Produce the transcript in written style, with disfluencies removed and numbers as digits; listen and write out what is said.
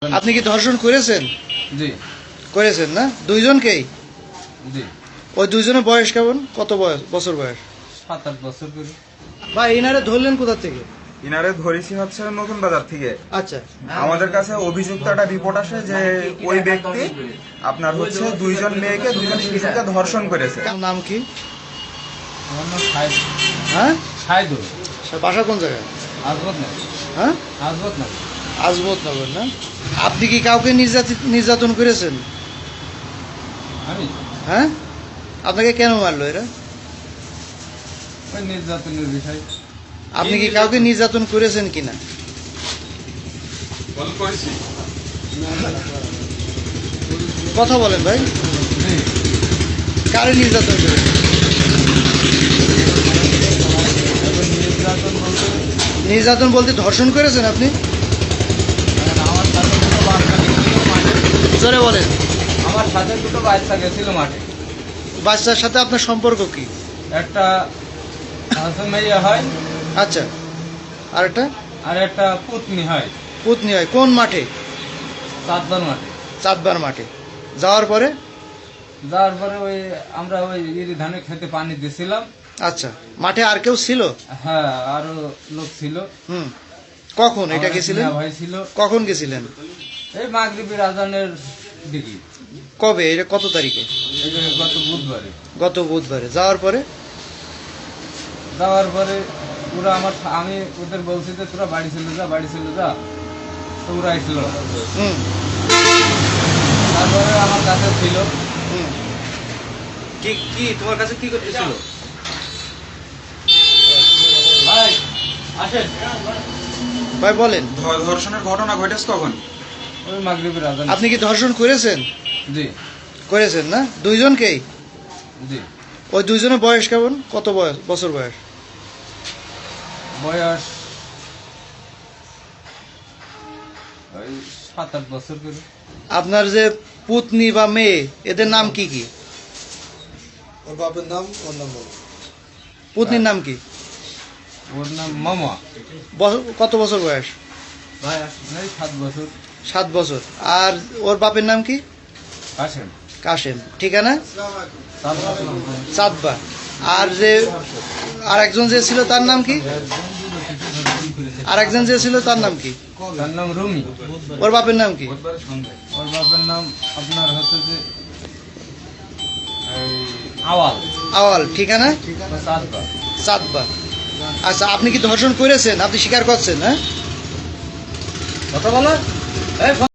আপনি কি ধর্ষণ করেছেন? জি করেছেন না? দুইজনকেই? জি ওই দুইজনের বয়স কেমন? কত বছর বয়স? 7-8 বছর করে। ভাই ইনারে ধরলেন কোথা থেকে? ইনারে ধরেছি হচ্ছে নতুন বাজার থেকে। আচ্ছা, আমাদের কাছে অভিযুক্ত একটা রিপোর্ট আসে যে ওই ব্যক্তি আপনার হচ্ছে দুইজন মেয়েকে দুইজন শিশুকে ধর্ষণ করেছে। আপনার নাম কি? আমার নাম সাইদ। হ্যাঁ, সাইদুল। বাসা কোন জায়গায়? আজবত নগর। হ্যাঁ, আজবত নগর। আজমত নগর না? আপনি কি কাউকে নির্যাতন করেছেন? আমি হ্যাঁ, আপনাকে কেন মারলো এরা? ওই নির্যাতনের বিষয়। আপনি কি কাউকে নির্যাতন করেছেন কিনা? কথা বলেন ভাই। জি কারে নির্যাতন করেছেন? এখন নির্যাতন বলতে নির্যাতন বলতে ধর্ষণ করেছেন আপনি? আমার সাথে দুটো বাচ্চা গেছিল মাঠে। জোরে বলেন। আমার সাথে দুটো বাচ্চা গেছিল মাঠে। বাচ্চার সাথে আপনার সম্পর্ক কি? একটা হাসু মেয়ে হয় আচ্ছা, আর একটা আর একটা পুতনি হয়। পুতনি হয়। কোন মাঠে? চাঁদবার মাঠে। চাঁদবার মাঠে। যাওয়ার পরে? যাওয়ার পরে ওই আমরা ওই ইরি ধানের খেতে পানি দিয়েছিলাম। আচ্ছা, মাঠে আর কেউ ছিল? হ্যাঁ, আরো লোক ছিল। হুম, কখন এটা গেছিলেন? ভাই ছিল। কখন গেছিলেন? এই মাগরিবের আজানের দিকে। কবে? এটা কত তারিখে? এই যে গত বুধবারে। গত বুধবারে। যাওয়ার পরে? যাওয়ার পরে ওরা আমি ওদের বলছি যে তোরা বাড়ি চলে যা, বাড়ি চলে যা। তো ওরা আসছিল না। হুম তারপরে আমার কাছে ছিল। হুম। কি তোমার কাছে কি করতেছিল? ভাই আসেন। ভাই বলেন। ধর্ষণের ঘটনা ঘটেছে কখন? ওই মাগরিবের আজান। আপনি কি ধর্ষণ করেছেন? জি করেছেন না? দুইজনকেই? জি। ওই দুইজনের বয়স কেমন? কত বছর বয়স? বয়স ওই 7-8 বছর করে। আপনার যে পুতনি বা মেয়ে, এদের নাম কি কি? ওর বাপের নাম ওর নাম বলো। পুতনির নাম কি? ওর নাম মামা। কত বছর বয়স? ভাই এই 7 বছর। 7 বছর। আর ওর বাপের নাম কি? আসেন। কাশেম। ঠিকানা? তারপর চাঁদবা। আর যে আরেকজন যে ছিল তার নাম কি? আরেকজন যে ছিল তার নাম কি? তার নাম রুমি। ওর বাপের নাম কি? ওর বাপের নাম আপনার হচ্ছে যে এই আওয়াল। আওয়াল। ঠিকানা? সাদবা। চাঁদবা। আচ্ছা, আপনি কি ধর্ষণ করেছেন? আপনি স্বীকার করছেন? হ্যাঁ, কথা বলো।